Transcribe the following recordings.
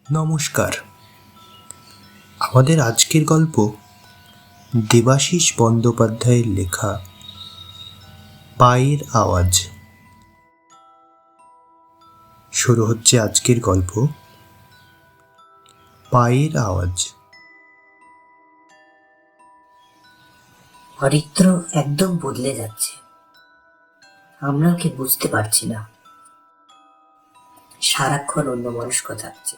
নমস্কার। আমাদের আজকের গল্প দেবাশিস বন্দ্যোপাধ্যায়ের লেখা পায়ের আওয়াজ। শুরু হচ্ছে আজকের গল্প পায়ের আওয়াজ। অরিত্র একদম বদলে যাচ্ছে, আমরা ওকে বুঝতে পারছি না। সারাক্ষণ অন্যমনস্ক থাকছে,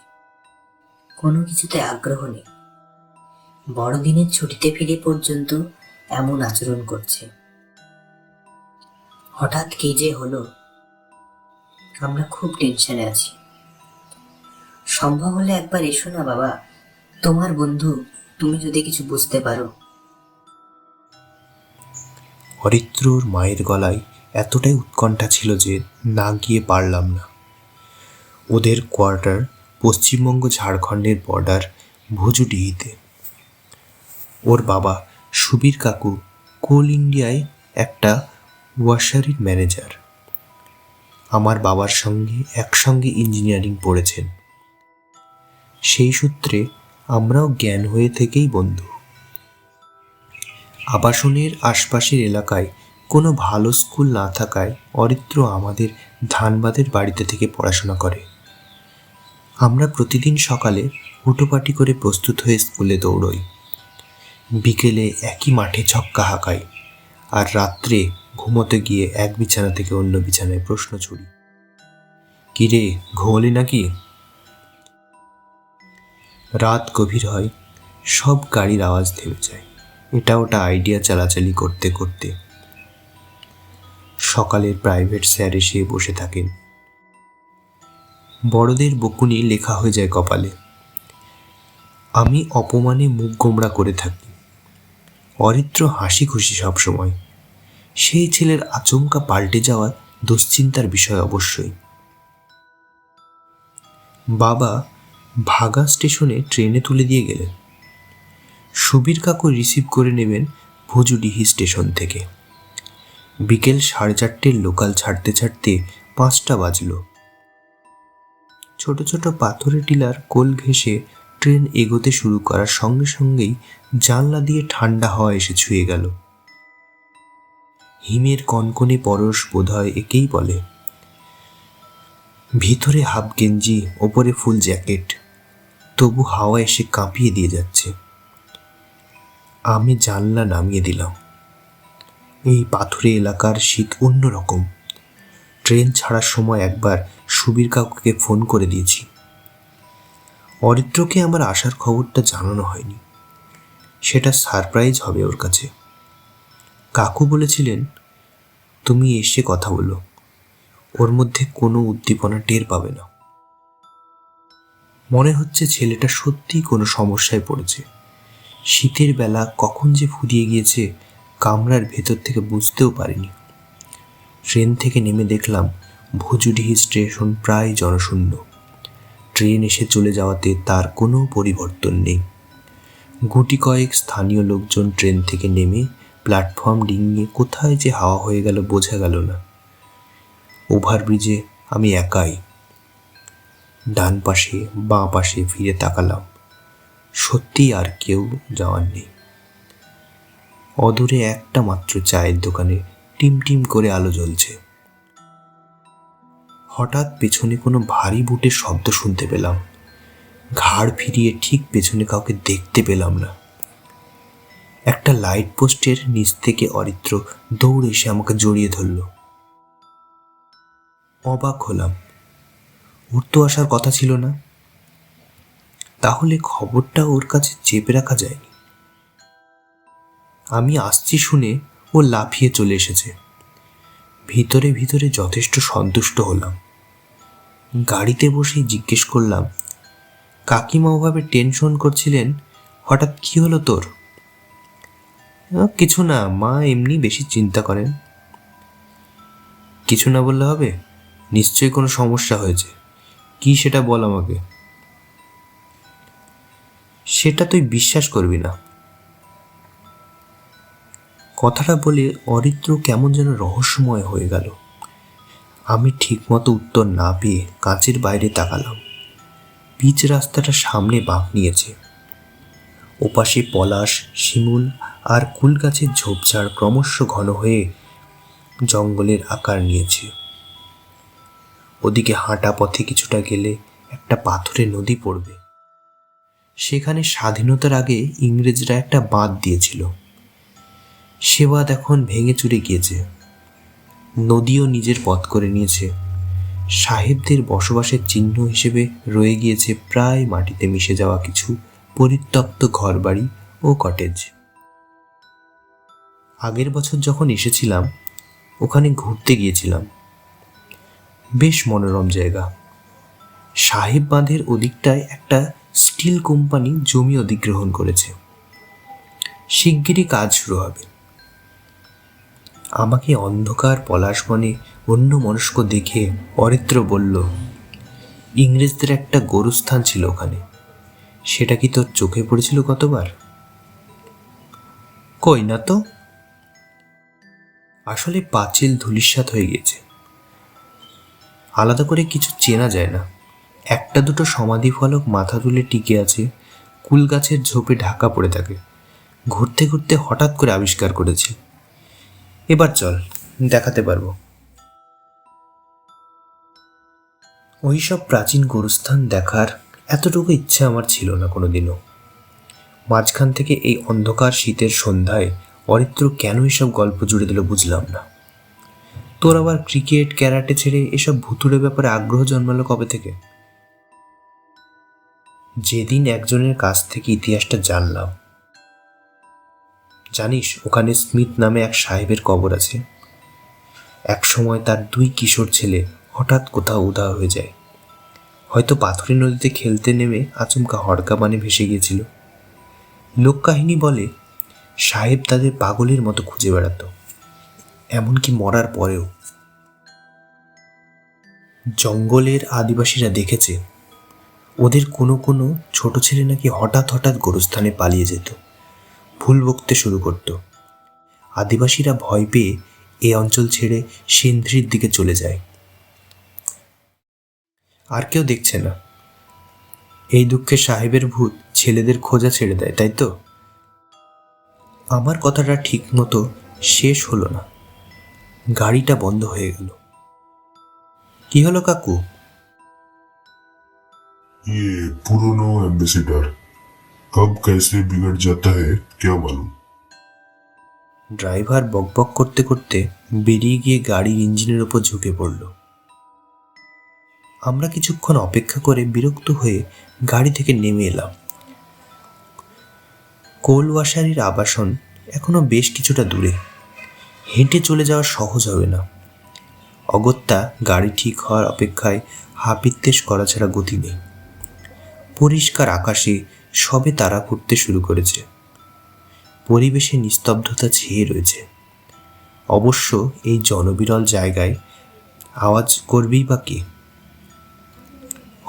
কোনো কিছুতে আগ্রহ নেই। বড়দিনের ছুটিতে ফিরে পর্যন্ত এমন আচরণ করছে। হঠাৎ কি যে হলো, আমরা খুব টেনশনে আছি। সম্ভব হলে একবার এসো না বাবা, তোমার বন্ধু, তুমি যদি কিছু বুঝতে পারো। অরিত্রর মায়ের গলায় এতটাই উৎকণ্ঠা ছিল যে না গিয়ে পারলাম না। ওদের কোয়ার্টার পশ্চিমবঙ্গ ঝাড়খণ্ডের বর্ডার ভুজুডিহিতে। ওর বাবা সুবীর কাকু কোল ইন্ডিয়ায় একটা ওয়াশারির ম্যানেজার। আমার বাবার সঙ্গে একসঙ্গে ইঞ্জিনিয়ারিং পড়েছেন। সেই সূত্রে আমরাও জ্ঞান হয়ে থেকেই বন্ধু। আবাসনের আশপাশের এলাকায় কোনো ভালো স্কুল না থাকায় অরিত্র আমাদের ধানবাদের বাড়িতে থেকে পড়াশোনা করে। আমরা প্রতিদিন সকালে হুটোপাটি করে প্রস্তুত হয়ে স্কুলে দৌড়ই, বিকেলে একই মাঠে ছক্কা হাঁকাই, আর রাত্রে ঘুমোতে গিয়ে এক বিছানা থেকে অন্য বিছানায় প্রশ্ন ছুড়ি, কিরে ঘুমোলি নাকি? রাত গভীর হয়, সব গাড়ির আওয়াজ থেমে যায়, এটা ওটা আইডিয়া চালাচালি করতে করতে। সকালের প্রাইভেট স্যার এসে বসে থাকেন। বড়দের বকুনি লেখা হয়ে যায় কপালে। আমি অপমানে মুখ গোমড়া করে থাকি। অরিত্র হাসি খুশি সবসময়। সেই ছেলের আচমকা পাল্টে যাওয়া দুশ্চিন্তার বিষয় অবশ্যই। বাবা ভাগা স্টেশনে ট্রেনে তুলে দিয়ে গেলেন। সুবীর কাকু রিসিভ করে নেবেন ভুজুডিহি স্টেশন থেকে। বিকেল 4:30 লোকাল ছাড়তে ছাড়তে 5টা বাজল। ছোট ছোট পাথরের টিলার কোল ঘেঁষে ট্রেন এগোতে শুরু করার সঙ্গে সঙ্গেই জানলা দিয়ে ঠান্ডা হাওয়া এসে ছুঁয়ে গেল। হিমের কনকনে পরশ বোধহয় একেই বলে। ভিতরে হাফ গেঞ্জি, ওপরে ফুল জ্যাকেট, তবু হাওয়া এসে কাঁপিয়ে দিয়ে যাচ্ছে। আমি জানলা নামিয়ে দিলাম। এই পাথুরে এলাকার শীত অন্যরকম। ট্রেন ছাড়ার সময় একবার সুবীর কাকুকে ফোন করে দিয়েছি। অরিত্রকে আমার আসার খবরটা জানানো হয়নি, সেটা সারপ্রাইজ হবে ওর কাছে। কাকু বলেছিলেন, তুমি এসে কথা বলো, ওর মধ্যে কোনো উদ্দীপনা টের পাবে না। মনে হচ্ছে ছেলেটা সত্যিই কোনো সমস্যায় পড়েছে। শীতের বেলা কখন যে ফুরিয়ে গিয়েছে কামরার ভেতর থেকে বুঝতেও পারিনি। ট্রেন থেকে নেমে দেখলাম ভুজুডিহি স্টেশন প্রায় জনশূন্য। ট্রেন এসে চলে যাওয়াতে তার কোনো পরিবর্তন নেই। গুটি কয়েক স্থানীয় লোকজন ট্রেন থেকে নেমে প্ল্যাটফর্ম ডিঙিয়ে কোথায় যে হাওয়া হয়ে গেল বোঝা গেল না। ওভারব্রিজে আমি একাই। ডান পাশে বাঁ পাশে ফিরে তাকালাম, সত্যি আর কেউ যাওয়ার নেই। অদূরে একটা মাত্র চায়ের দোকানে টিম টিম করে আলো জ্বলছে। হঠাৎ পেছনে কোনো ভারী বুটের শব্দ শুনতে পেলাম। ঘাড় ফিরিয়ে ঠিক পেছনে কাউকে দেখতে পেলাম না। একটা লাইট পোস্টের নিচ থেকে অরিত্র দৌড়ে এসে আমাকে জড়িয়ে ধরল। অবাক হলাম, ওর তো আসার কথা ছিল না, তাহলে খবরটা ওর কাছে চেপে রাখা যায়নি। আমি আসছি শুনে ও লাফিয়ে চলে এসেছে। ভিতরে ভিতরে যথেষ্ট সন্তুষ্ট হলাম। গাড়িতে বসেই জিজ্ঞেস করলাম, কাকিমা ওভাবে টেনশন করছিলেন, হঠাৎ কি হলো তোর? কিছু না মা, এমনি বেশি চিন্তা করেন। কিছু না বললে হবে, নিশ্চয়ই কোনো সমস্যা হয়েছে। কি সেটা বল আমাকে। সেটা তুই বিশ্বাস করবি না। কথাটা বলে অরিত্র কেমন যেন রহস্যময় হয়ে গেল। আমি ঠিকমতো উত্তর না পেয়ে কাঁচের বাইরে তাকালাম। পিচ রাস্তাটা সামনে বাঁক নিয়েছে। ওপাশে পলাশ, শিমুল আর কুল গাছের ঝোপঝাড় ক্রমশ ঘন হয়ে জঙ্গলের আকার নিয়েছে। ওদিকে হাঁটা পথে কিছুটা গেলে একটা পাথুরে নদী পড়বে। সেখানে স্বাধীনতার আগে ইংরেজরা একটা বাঁধ দিয়েছিল। সে বাঁধ এখন ভেঙে চুরে গিয়েছে। নদীও নিজের পথ করে নিয়েছে। সাহেবদের বসবাসের চিহ্ন হিসেবে রয়ে গিয়েছে প্রায় মাটিতে মিশে যাওয়া কিছু পরিত্যক্ত ঘরবাড়ি ও কটেজ। আগের বছর যখন এসেছিলাম ওখানে ঘুরতে গিয়েছিলাম। বেশ মনোরম জায়গা। সাহেব বাঁধের ওদিকটায় একটা স্টিল কোম্পানি জমি অধিগ্রহণ করেছে। শিগগিরই কাজ শুরু হবে। আমাকে অন্ধকার পলাশ বনে অন্য মনস্ক দেখে অরিত্র বলল, ইংরেজদের একটা গোরস্থান ছিল ওখানে, সেটা কি তোর চোখে পড়েছিল কতবার? কই না তো। আসলে পাঁচিল ধূলিসাৎ হয়ে গেছে, আলাদা করে কিছু চেনা যায় না। একটা দুটো সমাধি ফলক মাথা তুলে টিকে আছে, কুল গাছের ঝোপে ঢাকা পড়ে থাকে। ঘুরতে ঘুরতে হঠাৎ করে আবিষ্কার করেছি। এবার চল, দেখাতে পারবো। ওই সব প্রাচীন গোরস্থান দেখার এতটুকু ইচ্ছে আমার ছিল না কোনোদিনও। মাঝখান থেকে এই অন্ধকার শীতের সন্ধ্যায় অরিত্র কেন এসব গল্প জুড়ে দিল বুঝলাম না। তোর আবার ক্রিকেট, ক্যারাটে ছেড়ে এসব ভুতুড়ে ব্যাপারে আগ্রহ জন্মালো কবে থেকে? যেদিন একজনের কাছ থেকে ইতিহাসটা জানলাম। জানিস, ওখানে স্মিথ নামে এক সাহেবের কবর আছে। এক সময় তার 2 কিশোর ছেলে হঠাৎ কোথাও উধাও হয়ে যায়। হয়তো পাথুরে নদীতে খেলতে নেমে আচমকা হড়কা বানে ভেসে গিয়েছিল। লোককাহিনী বলে সাহেব তাদের পাগলের মতো খুঁজে বেড়াতো, এমনকি মরার পরেও। জঙ্গলের আদিবাসীরা দেখেছে ওদের কোনো কোনো ছোট ছেলে নাকি হঠাৎ হঠাৎ গোরস্থানে পালিয়ে যেত, ভুল বকতে শুরু করত। আদিবাসীরা ভয় পেয়ে এ অঞ্চল ছেড়ে সিন্ধ্রির দিকে চলে যায়। আর কেউ দেখছে না। এই দুঃখে সাহেবের ভূত ছেলেদের খোঁজা ছেড়ে দেয়, তাই তো? আমার কথাটা ঠিক মতো শেষ হলো না, গাড়িটা বন্ধ হয়ে গেল। কি হলো কাকু? ये पुरानो एम्बेसडर कब कैसे बिगड़ जाता है क्या मालूम। ড্রাইভার বকবক করতে করতে বেরিয়ে গিয়ে গাড়ির ইঞ্জিনের ওপর ঝুঁকে পড়ল। আমরা কিছুক্ষণ অপেক্ষা করে বিরক্ত হয়ে গাড়ি থেকে নেমে এলাম। কোলওয়াসারির আবাসন এখনো বেশ কিছুটা দূরে, হেঁটে চলে যাওয়া সহজ হবে না। অগত্যা গাড়ি ঠিক হওয়ার অপেক্ষায় হাপিত্তেশ করা ছাড়া গতি নেই। পরিষ্কার আকাশে সবে তারা ফুটতে শুরু করেছে। পরিবেশে নিস্তব্ধতা ছেয়ে রয়েছে। অবশ্য এই জনবিরল জায়গায় আওয়াজ করবেই বা কে?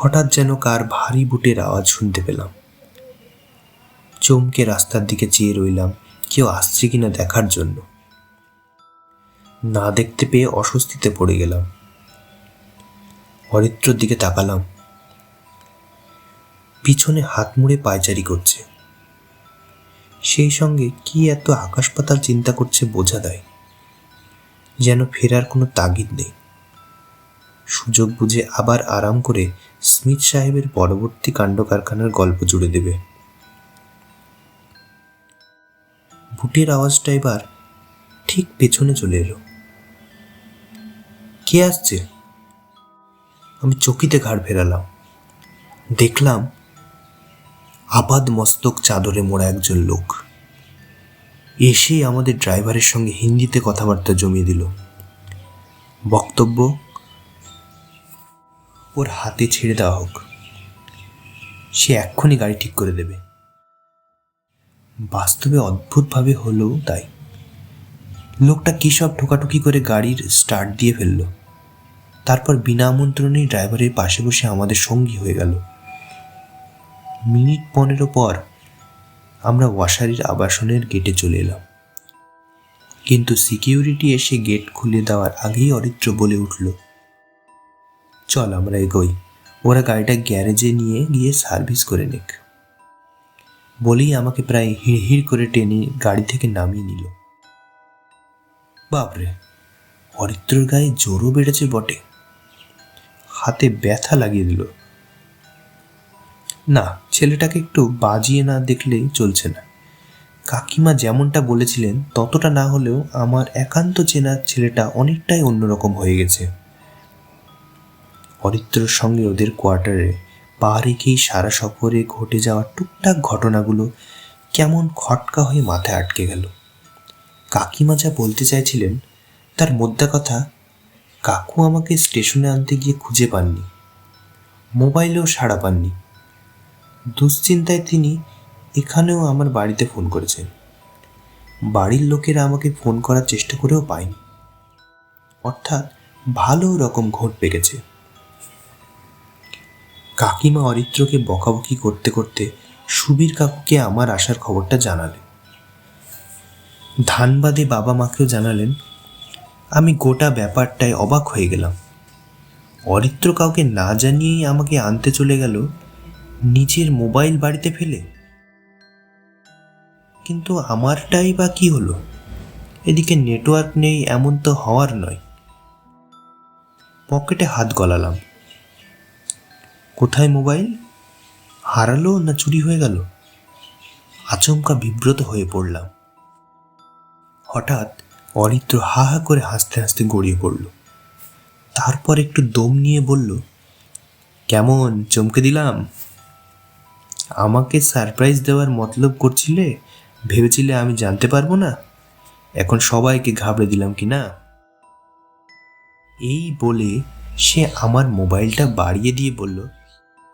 হঠাৎ যেন কার ভারী বুটের আওয়াজ শুনতে পেলাম। চমকে রাস্তার দিকে চেয়ে রইলাম কেউ আসছে কিনা দেখার জন্য। না দেখতে পেয়ে অস্বস্তিতে পড়ে গেলাম। অরিত্রর দিকে তাকালাম। পিছনে হাত মুড়ে পায়চারি করছে। সেই সঙ্গে কি এত আকাশ পাতাল চিন্তা করছে বোঝা দেয়, যেন ফেরার কোনো তাগিদ নেই। সুযোগ বুঝে আবার আরাম করে স্মিথ সাহেবের পরবর্তী কাণ্ড কারখানার গল্প জুড়ে দেবে। বুটের আওয়াজটা এবার ঠিক পেছনে চলে এলো। কে আসছে? আমি চকিতে ঘাড় ফেরালাম। দেখলাম আপাদ মস্তক চাদরে মোড়া একজন লোক এসেই আমাদের ড্রাইভারের সঙ্গে হিন্দিতে কথাবার্তা জমিয়ে দিল। বক্তব্য, ওর হাতে ছেড়ে দেওয়া হোক, সে এক্ষুনি গাড়ি ঠিক করে দেবে। বাস্তবে অদ্ভুতভাবে হলেও তাই। লোকটা কী সব ঠোকাঠুকি করে গাড়ির স্টার্ট দিয়ে ফেলল। তারপর বিনা আমন্ত্রণেই ড্রাইভারের পাশে বসে আমাদের সঙ্গী হয়ে গেল। মিনিট 15 পর আমরা ওয়াসারির আবাসনের গেটে চলে এলাম। কিন্তু সিকিউরিটি এসে গেট খুলে দেওয়ার আগেই অরিত্র বলে উঠল, চল আমরা এগোই, ওরা গাড়িটা গ্যারেজে নিয়ে গিয়ে সার্ভিস করে নিক বলেই আমাকে প্রায় হিড় করে টেনে গাড়ি থেকে নামিয়ে নিল। বাপরে, অরিত্রর গায়ে জোরও বেড়েছে বটে। হাতে ব্যথা লাগিয়ে দিল। না, ছেলেটাকে একটু বাজিয়ে না দেখলেই চলছে না। কাকিমা যেমনটা বলেছিলেন ততটা না হলেও আমার একান্ত চেনা ছেলেটা অনেকটাই অন্যরকম হয়ে গেছে। অরিত্রর সঙ্গে ওদের কোয়ার্টারে পা রেখেই সারা সফরে ঘটে যাওয়া টুকটাক ঘটনাগুলো কেমন খটকা হয়ে মাথায় আটকে গেল। কাকিমা যা বলতে চাইছিলেন তার মোদ্দা কথা, কাকু আমাকে স্টেশনে আনতে গিয়ে খুঁজে পাননি, মোবাইলেও সাড়া পাননি। দুশ্চিন্তায় তিনি এখানেও আমার বাড়িতে ফোন করেছেন। বাড়ির লোকেরা আমাকে ফোন করার চেষ্টা করেও পায়নি। অর্থাৎ ভালো রকম ঘোট পেকেছে। কাকিমা অরিত্রকে বকাবকি করতে করতে সুবীর কাকুকে আমার আসার খবরটা জানালেন। ধানবাদে বাবা মাকেও জানালেন। আমি গোটা ব্যাপারটায় অবাক হয়ে গেলাম। অরিত্র কাউকে না জানিয়েই আমাকে আনতে চলে গেল, নিজের মোবাইল বাড়িতে ফেলে। কিন্তু আমারটাই বা কি হলো? এদিকে নেটওয়ার্ক নেই এমন তো হওয়ার নয়। পকেটে হাত গলালাম। কোথায় মোবাইল? হারালো না চুরি হয়ে গেল? আচমকা বিব্রত হয়ে পড়লাম। হঠাৎ অরিত্র হা হা করে হাসতে হাসতে গড়িয়ে পড়ল। তারপর একটু দম নিয়ে বলল, কেমন চমকে দিলাম? আমাকে সারপ্রাইজ দেওয়ার মতলব করছিলে? ভেবেছিলে আমি জানতে পারবো না? এখন সবাইকে ঘাবড়ে দিলাম কি না? এই বলে সে আমার মোবাইলটা বাড়িয়ে দিয়ে বলল,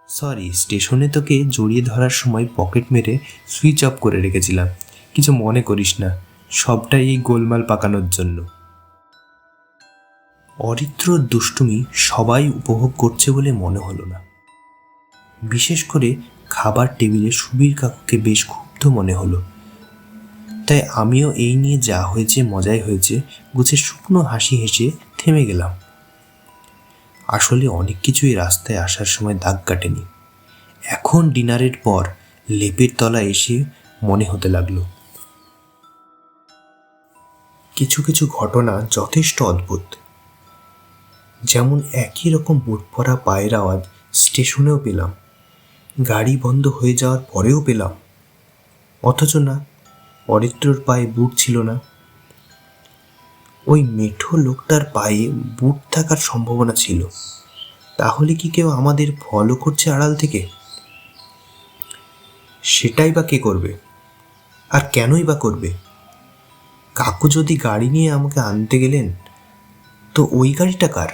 সরি, স্টেশনে তোকে জড়িয়ে ধরার সময় পকেট মেরে সুইচ অফ করে রেখেছিলাম, কিছু মনে করিস না, সবটাই এই গোলমাল পাকানোর জন্য। অরিত্রর দুষ্টুমি সবাই উপভোগ করছে বলে মনে হলো না। বিশেষ করে খাবার টেবিলে সুবীর কাকুকে বেশ ক্ষুব্ধ মনে হলো। তাই আমিও এই নিয়ে যা হয়েছে মজাই হয়েছে গুছে শুকনো হাসি হেসে থেমে গেলাম। আসলে অনেক কিছুই রাস্তায় আসার সময় দাগ কাটেনি। এখন ডিনারের পর লেপের তলা এসে মনে হতে লাগলো। কিছু কিছু ঘটনা যথেষ্ট অদ্ভুত। যেমন একই রকম বুট পরা পায়ের আওয়াজ স্টেশনেও পেলাম, গাড়ি বন্ধ হয়ে যাওয়ার পরেও পেলাম। অথচ না, অরিত্রর পায়ে বুট ছিল না। ওই মেঠো লোকটার পায়ে বুট থাকার সম্ভাবনা ছিল। তাহলে কি কেউ আমাদের ফলো করছে আড়াল থেকে? সেটাই বা কে করবে? আর কেনই বা করবে? কাকু যদি গাড়ি নিয়ে আমাকে আনতে গেলেন, তো ওই গাড়িটা কার?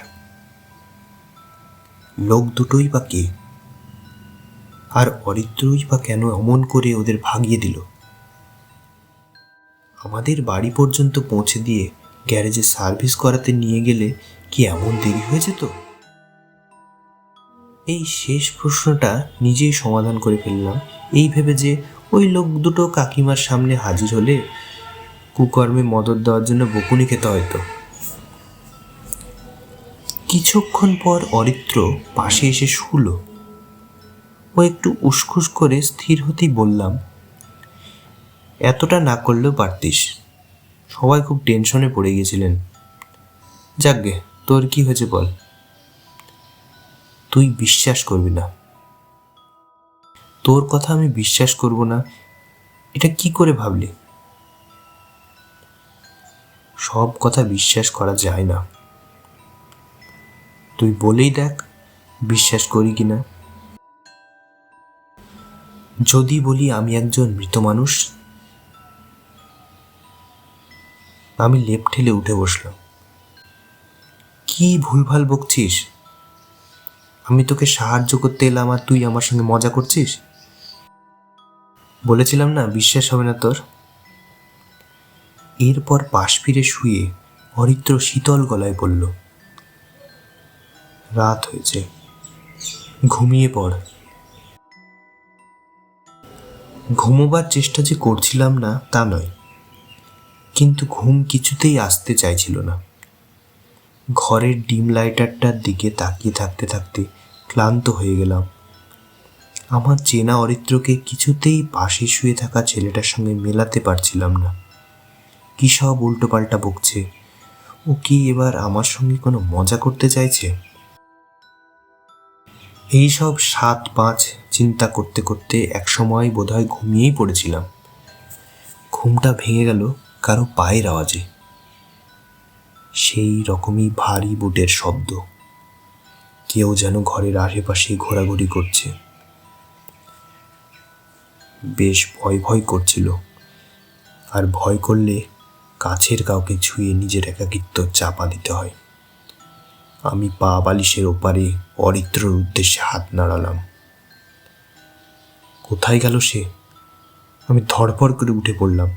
লোক দুটোই বা কে? আর অরিত্রই বা কেন অমন করে ওদের ভাগিয়ে দিল? আমাদের বাড়ি পর্যন্ত পৌঁছে দিয়ে গ্যারেজে সার্ভিস করাতে নিয়ে গেলে কি এমন দেরি হয়ে যেত? এই শেষ প্রশ্নটা নিজেই সমাধান করে ফেললাম এই ভেবে যে ওই লোক দুটো কাকিমার সামনে হাজির হলে কুকর্মে মদত দেওয়ার জন্য বকুনি খেতে হয়তো। কিছুক্ষণ পর অরিত্র পাশে এসে শুল। ও একটু উসখুস করে স্থির হতেই বললাম, এতটা না করলেও পারতিস, সবাই খুব টেনশনে পড়ে গিয়েছিলেন। যাকগে, তোর কি হয়েছে বল? তুই বিশ্বাস করবি না। তোর কথা আমি বিশ্বাস করব না এটা কি করে ভাবলি? সব কথা বিশ্বাস করা যায় না। তুই বলেই দেখ বিশ্বাস করি কিনা। যদি বলি আমি একজন মৃত মানুষ? আমি লেপ ঠেলে উঠে বসলাম। কি ভুলভাল বকছিস? আমি তোকে সাহায্য করতে এলাম আর তুই আমার সঙ্গে মজা করছিস? বলেছিলাম না বিশ্বাস হবে না তোর। এরপর পাশ ফিরে শুয়ে অরিত্র শীতল গলায় বলল, রাত হয়েছে, ঘুমিয়ে পড়। ঘুমোবার চেষ্টা যে করছিলাম না তা নয়, কিন্তু ঘুম কিছুতেই আসতে চাইছিল না। ঘরের ডিম লাইটারটার দিকে তাকিয়ে থাকতে থাকতে ক্লান্ত হয়ে গেলাম। আমার চেনা অরিত্রকে কিছুতেই পাশে শুয়ে থাকা ছেলেটার সঙ্গে মেলাতে পারছিলাম না। কী সব উল্টোপাল্টা বকছে। ও কি এবার আমার সঙ্গে কোনো মজা করতে চাইছে? এই সব 7-5 চিন্তা করতে করতে একসময় বোধহয় ঘুমিয়েই পড়েছিলাম। ঘুমটা ভেঙে গেল কারো পায়ের আওয়াজে। সেই রকমই ভারী বুটের শব্দ। কেউ যেন ঘরের আশেপাশে ঘোরাঘুরি করছে। বেশ ভয় ভয় করছিল, আর ভয় করলে কাছের কাউকে ছুঁয়ে নিজের একাকিত্ব চাপা দিতে হয়। আমি পা বালিশের ওপারে অরিত্রর উদ্দেশ্যে হাত নাড়ালাম। কোথায় গেল সে? আমি ধড়ফড় করে উঠে পড়লাম।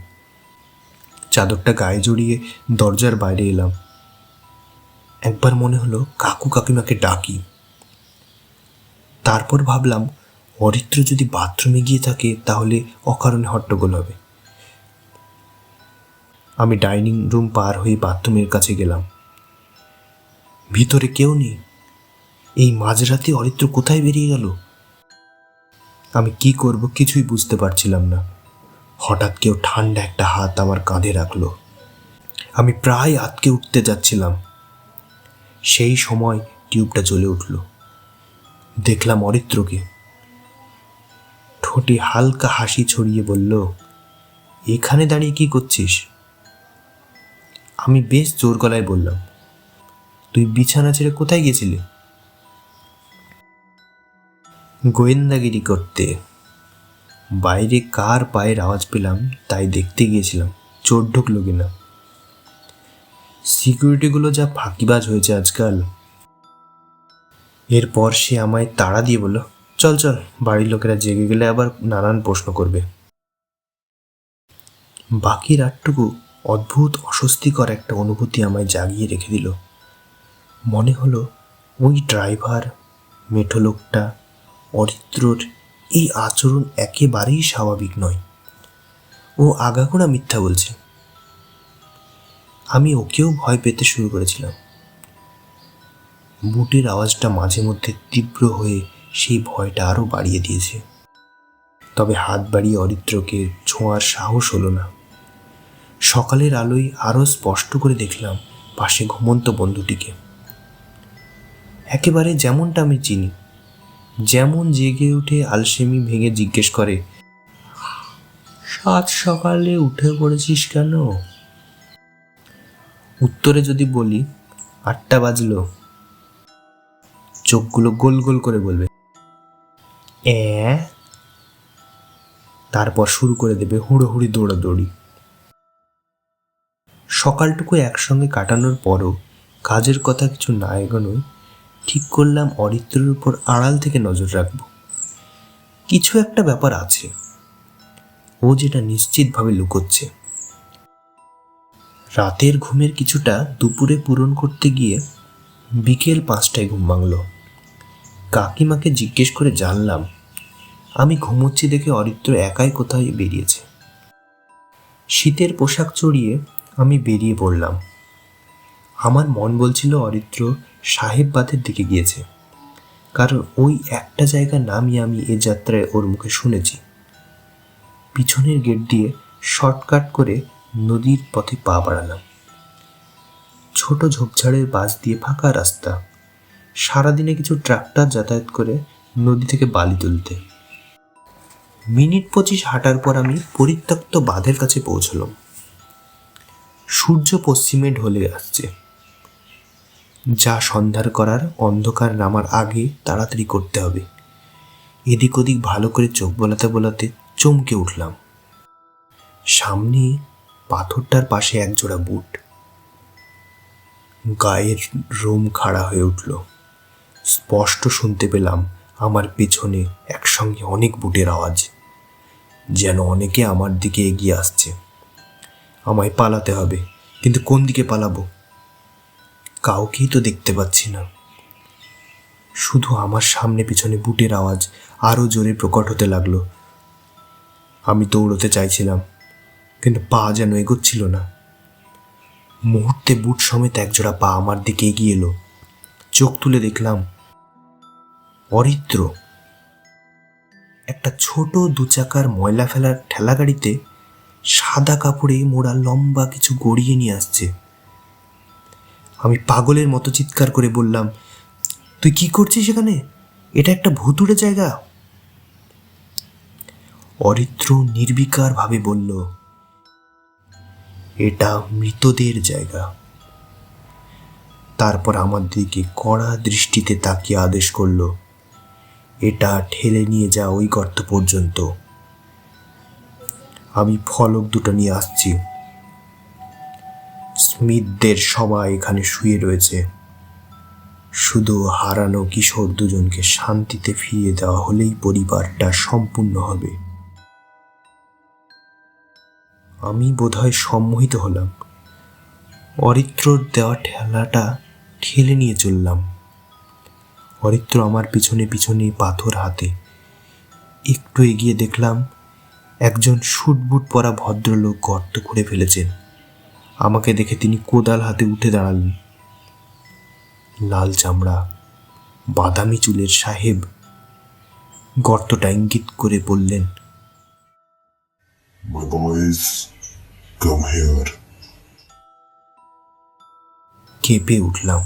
চাদরটা গায়ে জড়িয়ে দরজার বাইরে এলাম। একবার মনে হলো কাকু কাকিমাকে ডাকি। তারপর ভাবলাম, অরিত্র যদি বাথরুমে গিয়ে থাকে তাহলে অকারণে হট্টগোল হবে। আমি ডাইনিং রুম পার হয়ে বাথরুমের কাছে গেলাম। ভিতরে কেউ নেই। এই মাঝরাতে অরিত্র কোথায় বেরিয়ে গেল? আমি কি করব কিছুই বুঝতে পারছিলাম না। হঠাৎ কেউ ঠান্ডা একটা হাত আমার কাঁধে রাখলো। আমি প্রায় আটকে উঠতে যাচ্ছিলাম। সেই সময় টিউবটা জ্বলে উঠল। দেখলাম অরিত্রকে। ঠোঁটে হালকা হাসি ছড়িয়ে বলল, এখানে দাঁড়িয়ে কি করছিস? আমি বেশ জোর গলায় বললাম, তুই বিছানা ছেড়ে কোথায় গেছিলি? গোয়েন্দাগিরি করতে। বাইরে কার পায়ের আওয়াজ পেলাম তাই দেখতে গিয়েছিলাম চোর ঢুকলো কিনা। সিকিউরিটিগুলো যা ফাঁকিবাজ হয়েছে আজকাল। এরপর সে আমায় তাড়া দিয়ে বলল, চল চল, বাড়ির লোকেরা জেগে গেলে আবার নানান প্রশ্ন করবে। বাকি রাতটুকু অদ্ভুত অস্বস্তিকর একটা অনুভূতি আমায় জাগিয়ে রেখে দিল। মনে হলো ওই ড্রাইভার, মেঠো লোকটা, অরিত্রর এই আচরণ একেবারেই স্বাভাবিক নয়। ও আগাগোড়া মিথ্যা বলছে। আমি ওকেও ভয় পেতে শুরু করেছিলাম। বুটের আওয়াজটা মাঝে মধ্যে তীব্র হয়ে সেই ভয়টা আরও বাড়িয়ে দিয়েছে। তবে হাত বাড়িয়ে অরিত্রকে ছোঁয়ার সাহস হলো না। সকালের আলোয় আরও স্পষ্ট করে দেখলাম পাশে ঘুমন্ত বন্ধুটিকে। একেবারে যেমনটা আমি চিনি। যেমন জেগে উঠে আলসেমি ভেঙে জিজ্ঞেস করে, সাত সকালে উঠে পড়েছিস কেন? উত্তরে যদি বলি 8টা বাজলো, চোখগুলো গোল গোল করে বলবে তারপর শুরু করে দেবে হুড়োহুড়ি দৌড়াদৌড়ি। সকালটুকু একসঙ্গে কাটানোর পরও কাজের কথা কিছু না এগোনোয় ঠিক করলাম অরিত্রের উপর আড়াল থেকে নজর রাখব। কিছু একটা ব্যাপার আছে, ও যেটা নিশ্চিতভাবে লুকোচ্ছে। রাতের ঘুমের কিছুটা দুপুরে পূরণ করতে গিয়ে বিকেল 5টায় ঘুম ভাঙল। কাকিমাকে জিজ্ঞেস করে জানলাম আমি ঘুমোচ্ছি দেখে অরিত্র একাই কোথাও বেরিয়েছে। শীতের পোশাক চড়িয়ে আমি বেরিয়ে পড়লাম। আমার মন বলছিল অরিত্র সাহেববাদের দিকে গিয়েছে, কারণ ওই একটা জায়গার নামই আমি এ যাত্রায় ওর মুখে শুনেছি। পিছনের গেট দিয়ে শর্টকাট করে নদীর পথে পা বাড়ালাম। ছোট ঝোপঝাড়ের পাশ দিয়ে ফাঁকা রাস্তা। সারাদিনে কিছু ট্রাক্টর যাতায়াত করে নদী থেকে বালি তুলতে। মিনিট 25 হাঁটার পর আমি পরিত্যক্ত বাঁধের কাছে পৌঁছলাম। সূর্য পশ্চিমে ঢলে আসছে। যা সন্ধ্যার করার অন্ধকার নামার আগে তাড়াতাড়ি করতে হবে। এদিক ওদিক ভালো করে চোখ বোলাতে বোলাতে চমকে উঠলাম। সামনে পাথরটার পাশে একজোড়া বুট। গায়ের রোম খাড়া হয়ে উঠল। স্পষ্ট শুনতে পেলাম আমার পেছনে একসঙ্গে অনেক বুটের আওয়াজ, যেন অনেকে আমার দিকে এগিয়ে আসছে। আমায় পালাতে হবে, কিন্তু কোন দিকে পালাবো? কাউকেই তো দেখতে পাচ্ছি না। শুধু আমার সামনে পিছনে বুটের আওয়াজ আরও জোরে প্রকট হতে লাগলো। আমি দৌড়তে চাইছিলাম, কিন্তু পা যেন এগোচ্ছিল না। মুহূর্তে বুট সমেত একজোড়া পা আমার দিকে এগিয়ে এলো। চোখ তুলে দেখলাম অরিত্র একটা ছোট 2 চাকার ময়লা ফেলার ঠেলাগাড়িতে সাদা কাপড়ে মোড়া লম্বা কিছু গড়িয়ে নিয়ে আসছে। আমি পাগলের মতো চিৎকার করে বললাম, তুই কি করছিস এখানে? এটা একটা ভুতুড়ে জায়গা। অরিত্র নির্বিকার ভাবে বলল, এটা মৃতদের জায়গা। তারপর আমার দিকে কড়া দৃষ্টিতে তাকিয়ে আদেশ করল, এটা ঠেলে নিয়ে যা ওই গর্ত পর্যন্ত। আমি ফলক দুটো নিয়ে আসছি। স্মিথদের সবাই এখানে শুয়ে রয়েছে, শুধু হারানো কিশোর দুজনকে শান্তিতে ফিরিয়ে দেওয়া হলেই পরিবারটা সম্পূর্ণ হবে। আমি বোধহয় সম্মোহিত হলাম। অরিত্রর দেওয়া ঠেলাটা ঠেলে নিয়ে চললাম। অরিত্র আমার পিছনে পিছনে পাথর হাতে। একটু এগিয়ে দেখলাম একজন শুটবুট পরা ভদ্রলোক গর্ত করে ফেলেছেন। আমাকে দেখে তিনি কোদাল হাতে উঠে দাঁড়ালেন। লাল চামড়া, বাদামি চুলের সাহেব গর্তটা ইঙ্গিত করে বললেন, My boys, come here. কেঁপে উঠলাম।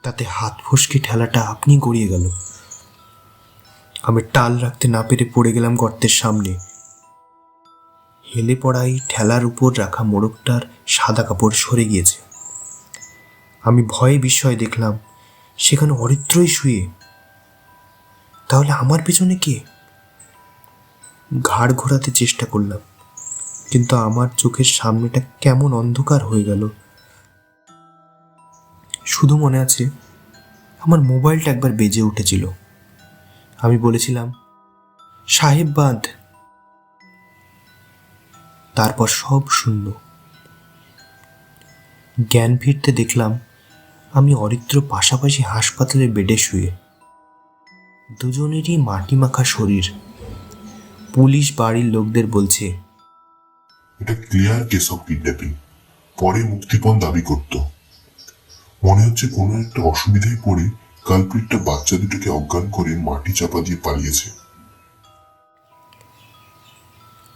তাতে হাত ফসকে ঠেলাটা আপনি গড়িয়ে গেল। আমি টাল রাখতে না পেরে পড়ে গেলাম গর্তের সামনে। হেলে পড়াই ঠেলার উপর রাখা মোড়কটার সাদা কাপড় সরে গিয়েছে। আমি ভয়ে বিস্ময়ে দেখলাম সেখানে অরিত্রই শুয়ে। তাহলে আমার পিছনে কে? ঘাড় ঘোরাতে চেষ্টা করলাম, কিন্তু আমার চোখের সামনেটা কেমন অন্ধকার হয়ে গেল। শুধু মনে আছে আমার মোবাইলটা একবার বেজে উঠেছিল। আমি বলেছিলাম, সাহেব বাঁধ। তারপর সব শূন্য। জ্ঞান ফিরতে দেখলাম আমি অরিত্র পাশাপাশি হাসপাতালের বেডে শুয়ে। দুজনেরই মাটি মাখা শরীর। পুলিশ বাড়ির লোকদের বলছে, এটা ক্লিয়ার কেস অফ কিডন্যাপিং। পরে মুক্তিপণ দাবি করত। মনে হচ্ছে কোনো একটা অসুবিধায় পড়ে কালপ্রিটটা বাচ্চা দুটোকে অজ্ঞান করে মাটি চাপা দিয়ে পালিয়েছে।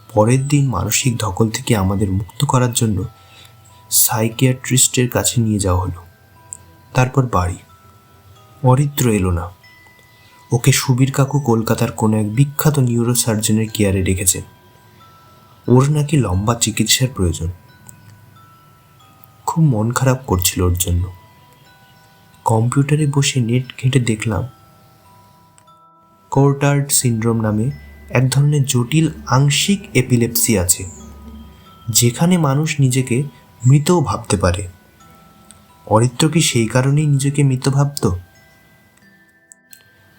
পরের দিন মানসিক ধকল থেকে আমাদের মুক্ত করার জন্য সাইকিয়াট্রিস্টের কাছে নিয়ে যাওয়া হলো। তারপর বাড়ি। অরিত্র এলো না। ওকে সুবীর কাকু কলকাতার কোনো এক বিখ্যাত নিউরো সার্জনের কেয়ারে রেখেছেন। ওর নাকি লম্বা চিকিৎসার প্রয়োজন। খুব মন খারাপ করছিল ওর জন্য। কম্পিউটারে বসে নেট ঘেঁটে দেখলাম কোর্টার্ড সিন্ড্রোম নামে এক ধরনের জটিল আংশিক এপিলেপসি আছে, যেখানে মানুষ নিজেকে মৃতও ভাবতে পারে। অরিত্র কি সেই কারণেই নিজেকে মৃত ভাবত?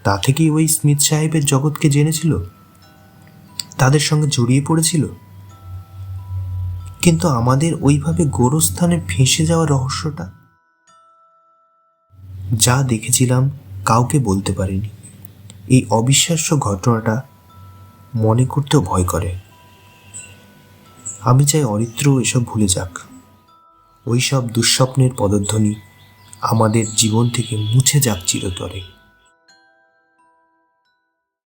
তা থেকেই ওই স্মিথ সাহেবের জগৎকে জেনেছিল, তাদের সঙ্গে জড়িয়ে পড়েছিল। কিন্তু আমাদের ওইভাবে গোরস্থানে ফেঁসে যাওয়ার রহস্যটা, যা দেখেছিলাম কাউকে বলতে পারিনি। এই অবিশ্বাস্য ঘটনাটা মনে করতেও ভয় করে। আমি চাই অরিত্র এসব ভুলে যাক। ওই সব দুঃস্বপ্নের পদধ্বনি আমাদের জীবন থেকে মুছে যাক চিরতরে।